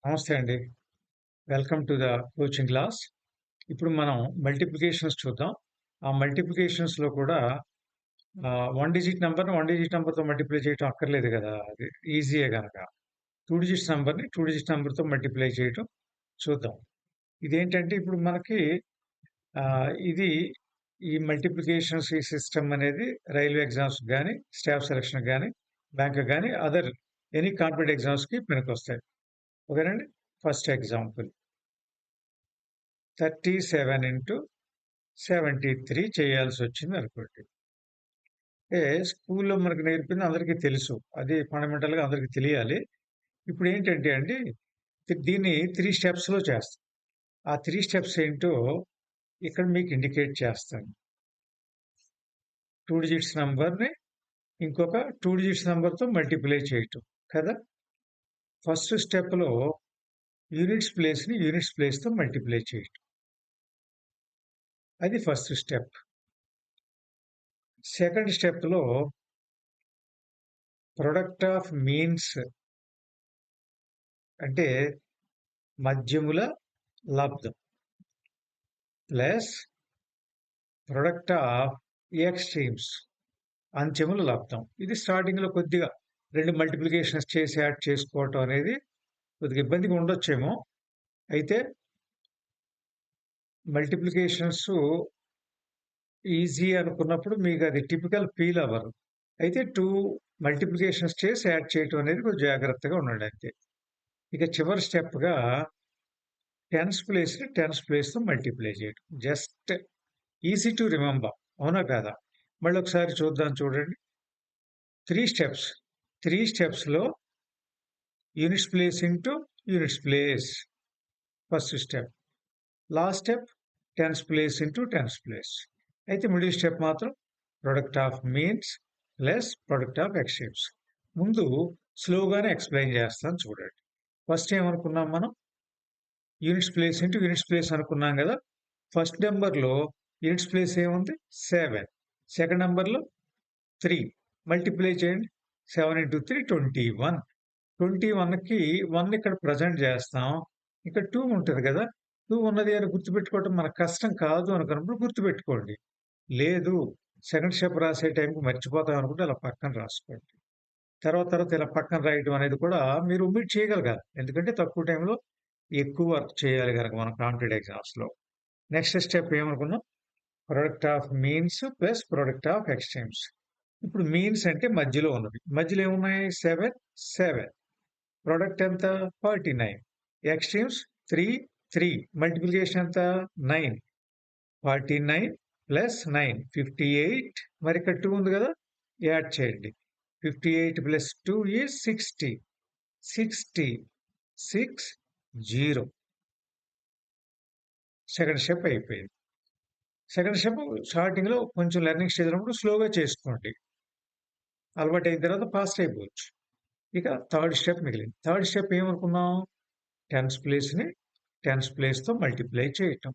నమస్తే అండి. Welcome to the coaching class. ఇప్పుడు మనం మల్టిప్లికేషన్స్ చూద్దాం. ఆ మల్టిప్లికేషన్స్‌లో కూడా వన్ డిజిట్ నంబర్‌తో మల్టిప్లై చేయటం అక్కర్లేదు గదా! అది ఈజీయే గనక. 2 డిజిట్ నంబర్‌తో మల్టిప్లై చేయటం చూద్దాం. ఇదేంటంటే ఇప్పుడు మనకి ఇది ఈ మల్టిప్లికేషన్స్ ఈ సిస్టమ్ అనేది రైల్వే ఎగ్జామ్స్‌కి గాని, స్టాఫ్ సెలక్షన్‌కి గాని, బ్యాంక్‌కి గాని అదర్ ఎనీ కాంపిటేటివ్ ఎగ్జామ్స్‌కి పనికొస్తాయి. ఓకేనండి. First example 37 into 73 చేయాల్సొచ్చిందనుకోండి. అంటే స్కూల్లో మనకు నేర్పింది అందరికీ తెలుసు. అది ఫండమెంటల్‌గా అందరికి తెలియాలి. ఇప్పుడేంటంటే అండి, దీన్ని 3 స్టెప్స్‌లో చేస్తాం. ఆ 3 స్టెప్స్ ఏంటో ఇక్కడ మీకు ఇండికేట్ చేస్తాను. 2 డిజిట్స్ నంబర్‌ని ఇంకొక 2 డిజిట్స్ నంబర్‌తో మల్టిప్లై చేయటం కదా! ఫస్ట్ స్టెప్‌లో యూనిట్స్ ప్లేస్‌తో మల్టిప్లై చేయటం. అది ఫస్ట్ స్టెప్. సెకండ్ స్టెప్‌లో ప్రొడక్ట్ ఆఫ్ మీన్స్ అంటే మధ్యముల లబ్దం ప్లస్ ప్రొడక్ట్ ఆఫ్ ఎక్స్‌ట్రీమ్స్ అంచెముల లబ్దం. ఇది స్టార్టింగ్‌లో కొద్దిగా 2 మల్టిప్లికేషన్స్ చేసి యాడ్ చేసుకోవటం అనేది కొద్దిగా ఇబ్బందిగా ఉండొచ్చేమో. అయితే మల్టిప్లికేషన్స్ ఈజీ అనుకున్నప్పుడు మీకది టిపికల్ ఫీల్ అవ్వరు. అయితే 2 మల్టిప్లికేషన్స్ చేసి యాడ్ చేయటం అనేది కొంచెం జాగ్రత్తగా ఉండండి అంతే. ఇక చివరి స్టెప్‌గా టెన్స్ ప్లేస్‌తో మల్టిప్లై చేయటం. Just easy to remember. అవునా కాదా? మళ్ళొకసారి చూద్దాం చూడండి. 3 స్టెప్స్. 3 స్టెప్స్‌లో units place into units place first step. Last step tens place into tens place. అయితే మిడిల్ స్టెప్ మాత్రం product of means plus product of extremes. ముందు స్లోగానే ఎక్స్‌ప్లెయిన్ చేస్తాను చూడండి. ఫస్ట్ ఏమనుకున్నాం మనం? Units place into units place అనుకున్నాం గదా! ఫస్ట్ నంబర్‌లో యూనిట్స్ ప్లేస్ ఏముంది? 7. సెకండ్ నంబర్‌లో 3 మల్టిప్లై చేయండి. 7 ఇంటూ 3 21. 21కి 1 ఇక్కడ ప్రెజెంట్ చేస్తాం. ఇక్కడ 2 ఉంటది కదా! 2 ఉన్నది అని గుర్తుపెట్టుకోవటం మనకు కష్టం కాదు అనుకున్నప్పుడు గుర్తుపెట్టుకోండి. లేదు సెకండ్ స్టెప్ రాసే టైంకి మర్చిపోతాం అనుకుంటే అలా పక్కన రాసుకోండి. తర్వాత ఇలా పక్కన రాయటం అనేది కూడా మీరు ఒమిట్ చేయగలగాలి. ఎందుకంటే తక్కువ టైంలో ఎక్కువ వర్క్ చేయాలి గనక మనం కాంపిటేటివ్ ఎగ్జామ్స్‌లో. నెక్స్ట్ స్టెప్ ఏమనుకున్నాం? Product of means plus product of extremes. ఇప్పుడు మీన్స్ అంటే మధ్యలో ఉన్నవి. మధ్యలో ఏమున్నాయి? 7, 7. ప్రొడక్ట్ ఎంత? 49. ఎక్స్‌ట్రీమ్స్ 3, 3. మల్టిప్లికేషన్ ఎంత? 9. 49 ప్లస్ 9 58. మరి ఇక్కడ 2 ఉంది కదా! యాడ్ చేయండి. 58 ప్లస్ 2 ఈజ్ 60. 60, 6, 0. సెకండ్ స్టెప్ అయిపోయింది. సెకండ్ స్టెప్ స్టార్టింగ్‌లో కొంచెం లెర్నింగ్ స్టేజ్ ఉన్నప్పుడు స్లోగా చేసుకోండి. అలవాటయిన తర్వాత ఫాస్ట్ అయిపోవచ్చు. ఇక థర్డ్ స్టెప్ మిగిలింది. థర్డ్ స్టెప్ ఏమనుకున్నాం? టెన్స్ ప్లేస్‌తో మల్టిప్లై చేయటం.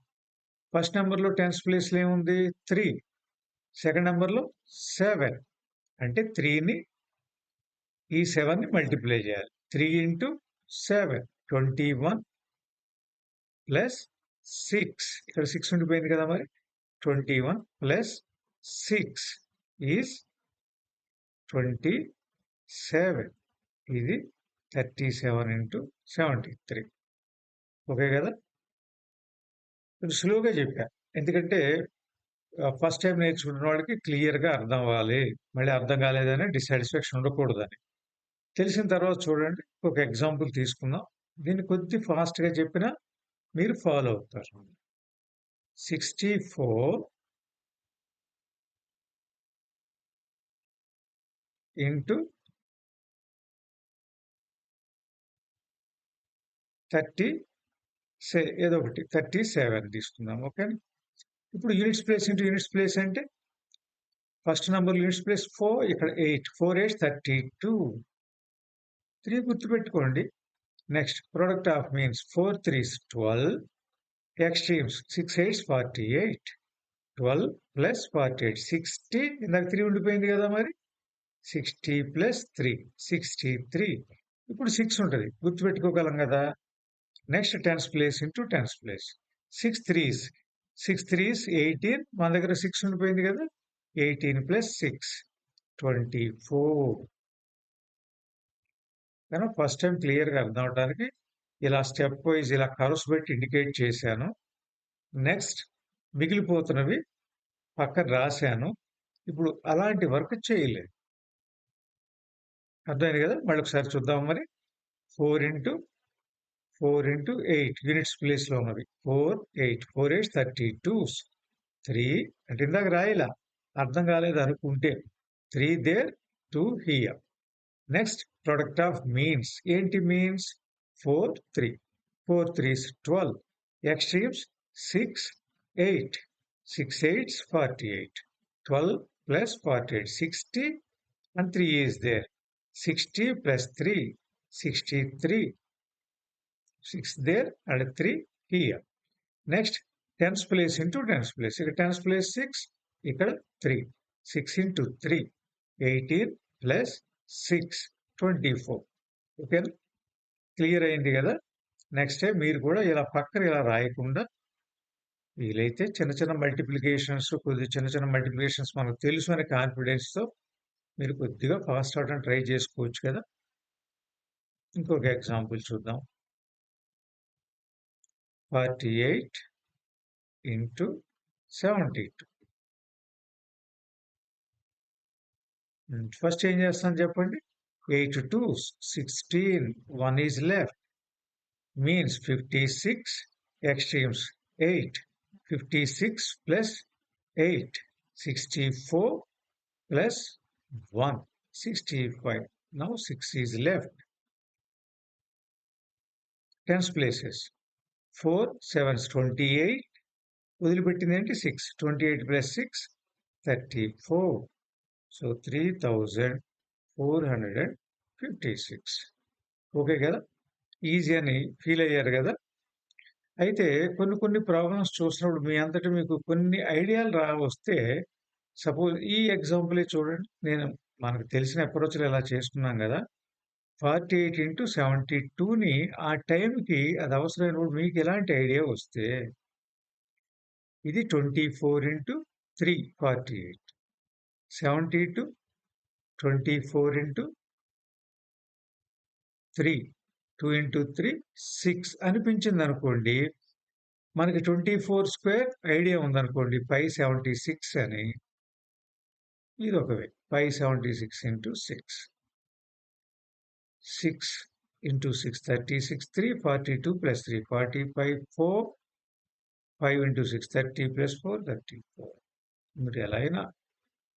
ఫస్ట్ నంబర్‌లో టెన్స్ ప్లేస్‌లో ఏముంది? 3. సెకండ్ నంబర్‌లో 7. అంటే 3ని ఈ 7ని మల్టిప్లై చేయాలి. 3 ఇంటూ 7 21 ప్లస్ 6 ఇక్కడ 6 ఉండిపోయింది కదా మరి. 21 ప్లస్ 6 ఈజ్ 27. ఇది 37 ఇంటూ 73. ఓకే కదా! కొంచెం స్లోగా చెప్పా. ఎందుకంటే ఫస్ట్ టైమ్ నేర్చుకుంటున్న వాళ్ళకి క్లియర్‌గా అర్థం అవ్వాలి. మళ్ళీ అర్థం కాలేదని డిస్సాటిస్ఫాక్షన్ ఉండకూడదని. తెలిసిన తర్వాత చూడండి ఒక ఎగ్జాంపుల్ తీసుకుందాం. దీన్ని కొద్ది ఫాస్ట్‌గా చెప్పినా మీరు ఫాలో అవుతారు. 64 ఇంటూ 30 ఏదో ఒకటి 37 తీసుకుందాం. ఓకేనా? ఇప్పుడు units place into units place అంటే ఫస్ట్ నంబర్ యూనిట్స్ ప్లేస్ 4 ఇక్కడ 8. 4 8 32. 3 గుర్తుపెట్టుకోండి. Next product of means 4 3s 12. Extremes 6 8s 48. 12 plus 48 60 ఇందాక 3 ఉండిపోయింది కదా మరి 60 ప్లస్ 3 63. ఇప్పుడు 6 ఉంటది. గుర్తుపెట్టుకోగలం కదా! Next tense place into tens place. 6 3s. 6 3s 18. మన దగ్గర 6 ఉండిపోయింది కదా. 18 ప్లస్ 6 24. కానీ ఫస్ట్ టైం క్లియర్గా అర్థం అవడానికి ఇలా స్టెప్ వైజ్ ఇలా కర్వ్స్ పెట్టి ఇండికేట్ చేశాను. నెక్స్ట్ మిగిలిపోతున్నవి పక్కన రాశాను. ఇప్పుడు అలాంటి వర్క్ చేయలేదు. అర్థమైంది కదా. మళ్ళీ ఒకసారి చూద్దాం. మరి 4 ఇంటూ 8 యూనిట్స్ ప్లేస్లో ఉన్నవి. 4 8 4 8 32. 3 అంటే ఇందాక రాయిలా అర్థం కాలేదు అనుకుంటే 3 there 2 here. Next product of means. ఏంటి means? 4 3. 4 3s 12. Extremes 6 8. 6 8s 48. 12 plus 48 60 and 3 is there. 60 plus 3 63. 6 there and 3 here. Next tens place into tens place. Here tens place 6, ఇక్కడ 3. 6 into 3 18 plus 6 24. ఓకే, క్లియర్ అయింది కదా. Next time మీరు కూడా ఇలా పక్కన ఇలా రాయకుండా వీలైతే చిన్న చిన్న మల్టిప్లికేషన్స్, కొద్ది చిన్న చిన్న మల్టిప్లికేషన్స్ మనకు తెలుసు అనే కాన్ఫిడెన్స్తో మీరు కొద్దిగా ఫాస్ట్ అవడం ట్రై చేసుకోవచ్చు కదా. ఇంకొక ఎగ్జాంపుల్ చూద్దాం. 48 into 72. ఫస్ట్ ఏం చేస్తాను చెప్పండి. 8 2s 16. 1 is left. Means 56. Extremes 8. 56 plus 8. 64 plus 1. 65. Now 6 is left. Tens places. 4 7s 28. వదిలిపెట్టింది ఏంటి 6. 28 plus 6 34. సో 3456. ఓకే కదా, ఈజీ అని ఫీల్ అయ్యారు కదా. అయితే కొన్ని ప్రాబ్లమ్స్ చూసినప్పుడు మీ అంతటా మీకు కొన్ని ఐడియాలు వస్తే, సపోజ్ ఈ ఎగ్జాంపులే చూడండి. నేను మనకు తెలిసిన అప్రోచ్లు ఇలా చేసుకున్నాం కదా. 48 into 72ని ఆ టైంకి అది అవసరమైనప్పుడు మీకు ఎలాంటి ఐడియా వస్తే, ఇది 24 into 3 48. 72 24 into 3 2 into 3 6 అనిపించింది అనుకోండి. మనకి 24 స్క్వేర్ ఐడియా ఉందనుకోండి 576 అని. ఇది ఒక వే. 576 into 6. 6 into 6 36. 3 42 plus 3 45 4. 5 into 6 30 plus 4 34. మీరు ఎలా అయినా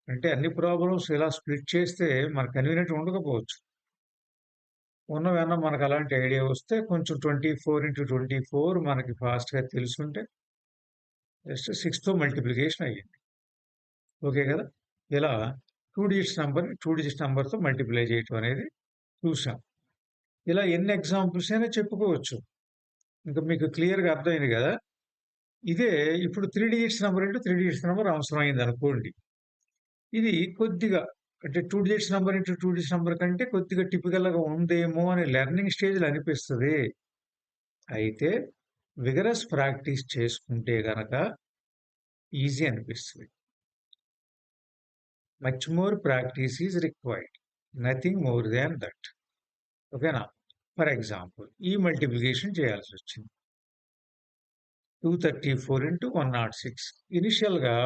అంటే అన్ని ప్రాబ్లమ్స్ ఇలా స్ప్లిట్ చేస్తే మనకు కన్వీనియంట్ ఉండకపోవచ్చు. ఉన్నవన్నా మనకు అలాంటి ఐడియా వస్తే కొంచెం 24 into 24 మనకి ఫాస్ట్గా తెలుసుంటే జస్ట్ 6తో మల్టిప్లికేషన్ అయ్యింది. ఓకే కదా. ఇలా 2 డిజిట్స్ నెంబర్తో మల్టిప్లై చేయటం అనేది చూసాం. ఇలా ఎన్ని ఎగ్జాంపుల్స్ అయినా చెప్పుకోవచ్చు. ఇంకా మీకు క్లియర్గా అర్థమైంది కదా. ఇదే ఇప్పుడు 3 digits number into 3 digits number అవసరమైంది అనుకోండి. ఇది కొద్దిగా అంటే 2 digits number into 2 digits number కంటే కొద్దిగా టిపికల్గా ఉందేమో అని లెర్నింగ్ స్టేజ్లో అనిపిస్తుంది. అయితే విగరస్ ప్రాక్టీస్ చేసుకుంటే గనక ఈజీ అనిపిస్తుంది. Much more practice is required, nothing more than that. ఓకేనా. ఫర్ ఎగ్జాంపుల్ ఈ మల్టిప్లికేషన్ చేయాల్సి వచ్చింది. 234 into 106. ఇనిషియల్గా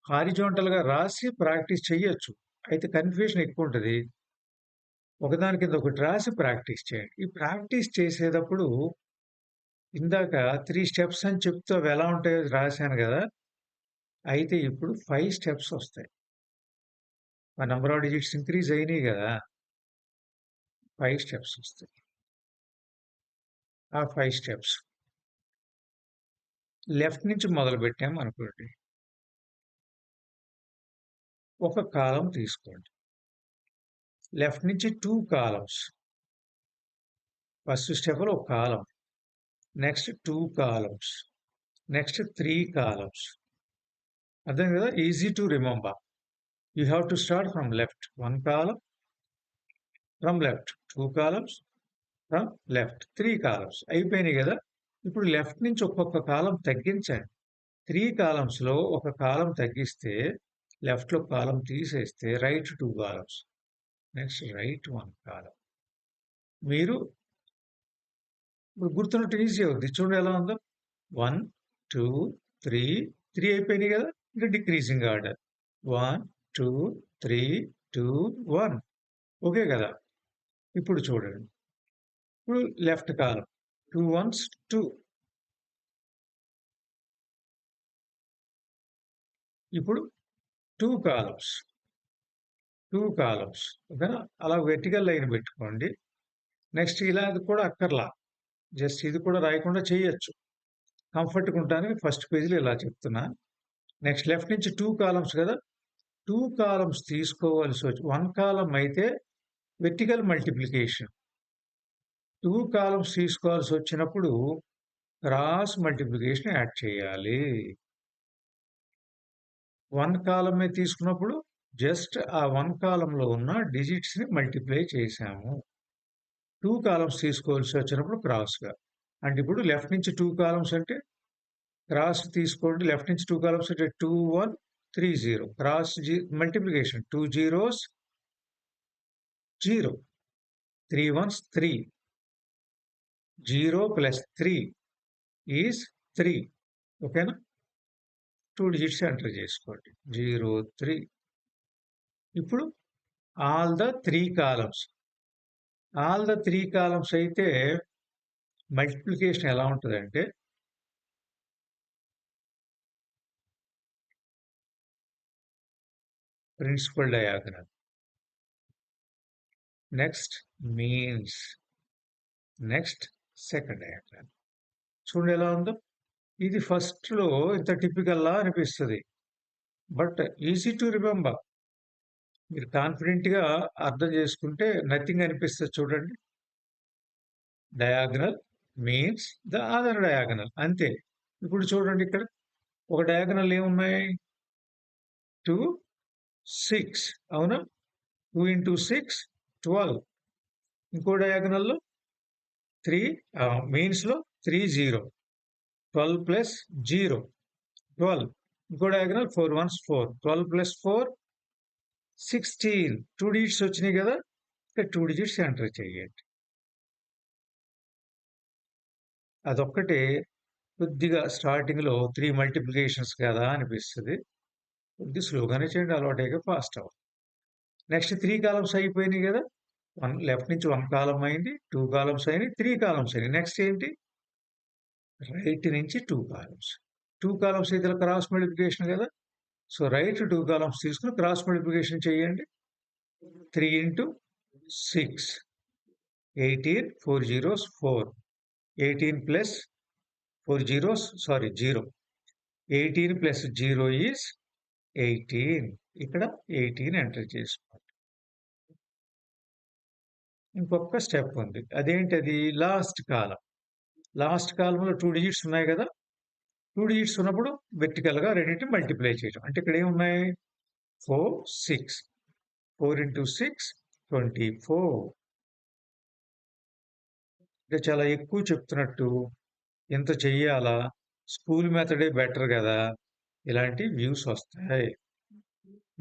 హారిజాంటల్గా రాసి ప్రాక్టీస్ చేయొచ్చు. అయితే కన్ఫ్యూజన్ ఎక్కువ ఉంటుంది. ఒకదాని కింద ఒకటి రాసి ప్రాక్టీస్ చేయండి. ఈ ప్రాక్టీస్ చేసేటప్పుడు ఇందాక 3 స్టెప్స్ అని చెప్తూ అవి ఎలా ఉంటాయో రాశాను కదా. అయితే ఇప్పుడు 5 స్టెప్స్ వస్తాయి. ఆ నెంబర్ ఆఫ్ డిజిట్స్ ఇంక్రీజ్ అయినాయి కదా. 5 స్టెప్స్ వస్తాయి. ఆ 5 స్టెప్స్ లెఫ్ట్ నుంచి మొదలు పెట్టాము అనుకోండి. ఒక కాలం తీసుకోండి. లెఫ్ట్ నుంచి 2 కాలమ్స్. ఫస్ట్ స్టెప్లో ఒక కాలం, నెక్స్ట్ 2 కాలమ్స్, నెక్స్ట్ 3 కాలమ్స్. అర్థం కదా. Easy to remember. You have to start from left 1 column, from left 2 columns, from left 3 columns అయిపోయినాయి కదా. ఇప్పుడు లెఫ్ట్ నుంచి ఒక్కొక్క కాలం తగ్గించండి. 3 కాలమ్స్లో ఒక కాలం తగ్గిస్తే లెఫ్ట్లో కాలం తీసేస్తే రైట్ 2 కాలమ్స్, నెక్స్ట్ రైట్ 1 కాలం. మీరు ఇప్పుడు గుర్తున్నట్టు ఈజీ అవుద్ది. చూడండి ఎలా ఉందో. 1 2 3 అయిపోయినాయి కదా. ఇంకా డిక్రీజింగ్ ఆర్డర్ 1 2 3 2 1. ఓకే కదా. ఇప్పుడు చూడండి. ఇప్పుడు లెఫ్ట్ కాలం 2 1s 2. ఇప్పుడు 2 కాలమ్స్ ఓకేనా. అలా వెర్టికల్ లైన్ పెట్టుకోండి. నెక్స్ట్ ఇలా కూడా అక్కర్లా, జస్ట్ ఇది కూడా రాయకుండా చేయొచ్చు. కంఫర్ట్గా ఉంటానని ఫస్ట్ పేజీలో ఇలా చెప్తున్నా. నెక్స్ట్ లెఫ్ట్ నుంచి 2 కాలమ్స్ కదా. 2 కాలమ్స్ తీసుకోవాల్సి వచ్చి 1 కాలం అయితే వెర్టికల్ మల్టిప్లికేషన్. 2 కాలమ్స్ తీసుకోవాల్సి వచ్చినప్పుడు క్రాస్ మల్టిప్లికేషన్ యాడ్ చేయాలి. 1 కాలమే తీసుకున్నప్పుడు జస్ట్ ఆ 1 కాలంలో ఉన్న డిజిట్స్ని మల్టిప్లై చేశాము. 2 కాలమ్స్ తీసుకోవాల్సి వచ్చినప్పుడు క్రాస్గా. అంటే ఇప్పుడు లెఫ్ట్ నుంచి 2 కాలమ్స్ అంటే క్రాస్ తీసుకోండి. లెఫ్ట్ నుంచి 2 కాలమ్స్ అంటే 2 1 3 0. Cross multiplication 2 zeros 0, 3 1s 3. 0 plus 3 is 3. ఓకేనా. 2 డిజిట్స్ ఎంటర్ చేసుకోండి. 0 3. ఇప్పుడు ఆల్ ద 3 కాలమ్స్ అయితే మల్టిప్లికేషన్ ఎలా ఉంటుందంటే principal diagram, next means, next second diagram. చూడండి ఎలా ఉందో. ఇది ఫస్ట్లో ఇంత టిపికల్లా అనిపిస్తుంది, బట్ ఈజీ టు రిమెంబర్. మీరు కాన్ఫిడెంట్గా అర్థం చేసుకుంటే నథింగ్ అనిపిస్తుంది. చూడండి, diagonal means the other diagonal, అంతే. ఇప్పుడు చూడండి, ఇక్కడ ఒక డయాగ్నల్ ఏమున్నాయి, 2 6, అవునా. 2 into 6 12. ఇంకో డయాగ్నల్లో 3 మీన్స్లో 3 0, 12 plus 0 12. ఇంకో డయాగ్నల్ 4 1s 4, 12 plus 4 16. 2 డిజిట్స్ వచ్చినాయి కదా. ఇక్కడ 2 డిజిట్స్ ఎంటర్ చేయండి. అదొక్కటే కొద్దిగా స్టార్టింగ్లో 3 మల్టిప్లికేషన్స్ కదా అనిపిస్తుంది. కొద్దిగా స్లోగానే చేయండి, అలవాటేగా ఫాస్ట్ అవ్వాలి. నెక్స్ట్ 3 కాలమ్స్ అయిపోయినాయి కదా. లెఫ్ట్ నుంచి 1 కాలం అయింది, 2 కాలమ్స్ అయినాయి, 3 కాలమ్స్ అయినాయి. నెక్స్ట్ ఏంటి, రైట్ నుంచి 2 కాలమ్స్. 2 కాలమ్స్ అయితే క్రాస్ మల్టిప్లికేషన్ కదా. సో రైట్ 2 కాలమ్స్ తీసుకుని క్రాస్ మల్టిప్లికేషన్ చేయండి. 3 into 6 18, 4 zeros 4, 18 plus 4 zeros 0. 18 plus 0 is 18. ఇక్కడ 18 ఎంటర్ చేసుకోండి. ఇంకొక స్టెప్ ఉంది, అదేంటది, లాస్ట్ కాలంలో 2 డిజిట్స్ ఉన్నాయి కదా. 2 డిజిట్స్ ఉన్నప్పుడు వెర్టికల్గా రెండింటిని మల్టిప్లై చేయడం. అంటే ఇక్కడ ఏమున్నాయి, 4 6, 4 into 6 24. అంటే చాలా ఎక్కువ చెప్తున్నట్టు, ఎంత చెయ్యాలా, స్కూల్ మెథడే బెటర్ కదా, ఇలాంటి వ్యూస్ వస్తాయి,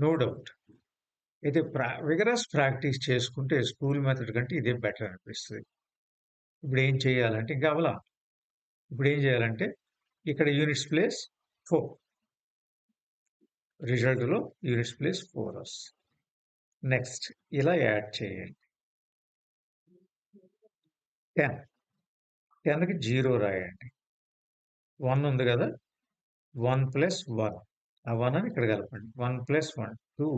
నో డౌట్. అయితే విగరస్ ప్రాక్టీస్ చేసుకుంటే స్కూల్ మెథడ్ కంటే ఇదే బెటర్ అనిపిస్తుంది. ఇప్పుడు ఏం చేయాలంటే, ఇంకా అవలా, ఇప్పుడు ఏం చేయాలంటే ఇక్కడ యూనిట్స్ ప్లేస్ 4, రిజల్ట్లో యూనిట్స్ ప్లేస్ 4 వస్తుంది. నెక్స్ట్ ఇలా యాడ్ చేయండి. 10కి 0 రాయండి. 1 ఉంది కదా, 1 plus 1, ఆ 1 అని ఇక్కడ కలపండి. 1 plus 1 2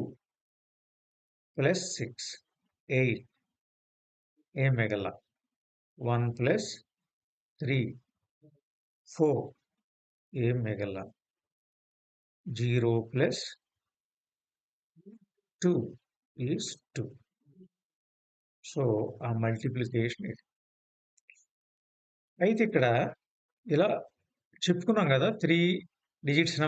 plus 6 8, ఏం మిగల. 1 plus 3 4, ఏం మిగల. 0 plus 2 is 2. సో ఆ మల్టిప్లికేషన్ ఇది. అయితే ఇక్కడ ఇలా చెప్పుకున్నాం కదా, 3 డిజిట్స్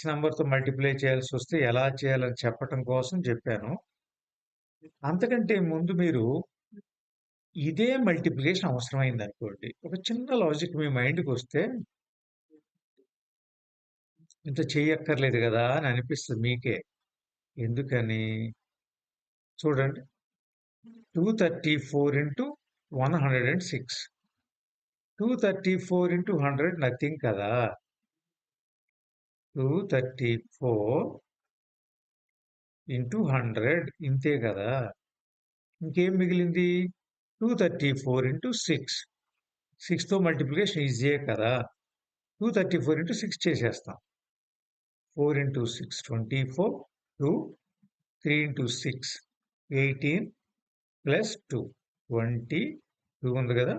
నెంబర్తో మల్టిప్లై చేయాల్సి వస్తే ఎలా చేయాలని చెప్పటం కోసం చెప్పాను. అంతకంటే ముందు మీరు ఇదే మల్టిప్లికేషన్ అవసరమైందనుకోండి, ఒక చిన్న లాజిక్ మీ మైండ్‌కొస్తే ఇంత చెయ్యక్కర్లేదు గదా! అని అనిపిస్తది మీకే. ఎందుకని? చూడండి. 234 ఇంటూ 106. 234 ఇంటూ 100 నథింగ్ కదా! 234 ఇంటూ 100 ఇంతే కదా! ఇంకేం మిగిలింది? 234 ఇంటూ 6. 6తో మల్టిప్లికేషన్ ఈజీయే కదా! 234 ఇంటూ 6 చేసేస్తాం. 4 ఇంటూ 6 24, 2, 3 ఇంటూ 6 18 ప్లస్ 2 20, 2 ఉంది కదా!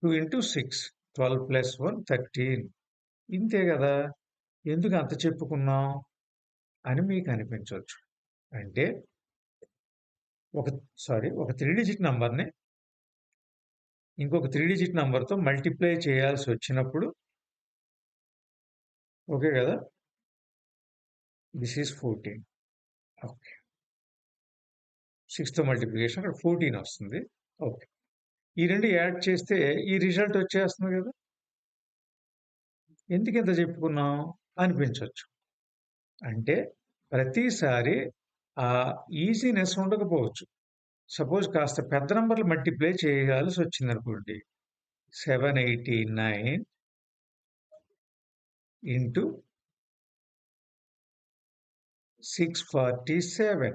2 ఇంటూ 6 12 ప్లస్ 1 13. ఇంతే కదా! ఎందుకు అంత చెప్పుకున్నాం అని మీకు అనిపించొచ్చు. అంటే ఒక ఒక 3 డిజిట్ నంబర్‌ని ఇంకొక 3 డిజిట్ నంబర్‌తో మల్టిప్లై చేయాల్సొచ్చినప్పుడు ఓకే కదా! This is 14. ఓకే. 6తో మల్టిప్లికేషన్ అక్కడ 14 వస్తుంది. ఓకే. ఈ 2 యాడ్ చేస్తే ఈ రిజల్ట్ వచ్చేస్తుంది కదా! ఎందుకింత చెప్పుకున్నాం అనిపించొచ్చు. అంటే ప్రతిసారి ఆ ఈజీనెస్ ఉండకపోవచ్చు. సపోజ్ కాస్త పెద్ద నంబర్‌లు మల్టిప్లై చేయాల్సొచ్చిందనుకోండి. 789 ఇంటూ 647.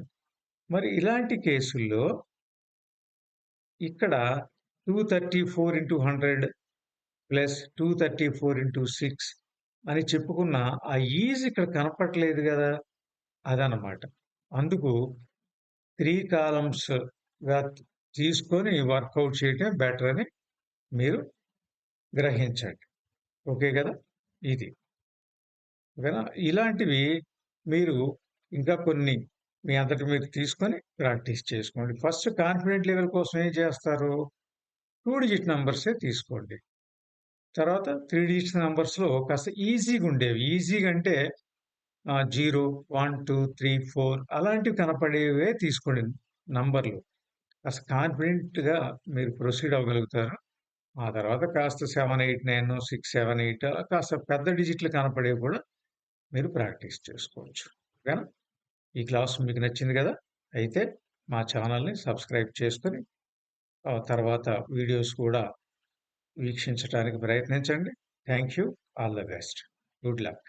మరి ఇలాంటి కేసుల్లో ఇక్కడ 234 ఇంటూ 100 ప్లస్ 234 ఇంటూ 6 అని చెప్పుకున్న ఆ ఈజ్ ఇక్కడ కనపడట్లేదు గదా! అదనమాట. అందుకు 3 కాలమ్స్‌గా తీసుకొని వర్కౌట్ చేయటం బెటర్ అని మీరు గ్రహించండి. ఓకే గదా! ఇది. ఓకేనా? ఇలాంటివి మీరు ఇంకా కొన్ని మీ అంతట మీరు తీసుకొని ప్రాక్టీస్ చేసుకోండి. ఫస్ట్ కాన్ఫిడెంట్ లెవెల్ కోసం ఏం చేస్తారు? 2 డిజిట్ నంబర్సే తీసుకోండి. తర్వాత 3 డిజిట్స్ నంబర్స్‌లో కాస్త ఈజీగుండేవి. ఈజీగా అంటే 0, 1, 2, 3, 4 అలాంటివి కనపడేవే తీసుకోండి నంబర్‌లు. కాస్త కాన్ఫిడెంట్‌గా మీరు ప్రొసీడ్ అవ్వగలుగుతారు. ఆ తర్వాత కాస్త 7, 8, 9, 6, 7, 8 అలా కాస్త పెద్ద డిజిట్లు కనపడేవి కూడా మీరు ప్రాక్టీస్ చేసుకోవచ్చు. ఓకేనా? ఈ క్లాస్ మీకు నచ్చింది గదా! అయితే మా ఛానల్‌ని సబ్స్క్రైబ్ చేసుకొని తర్వాత వీడియోస్ కూడా వీక్షించటానికి ప్రయత్నించండి. Thank you. All the best. Good luck.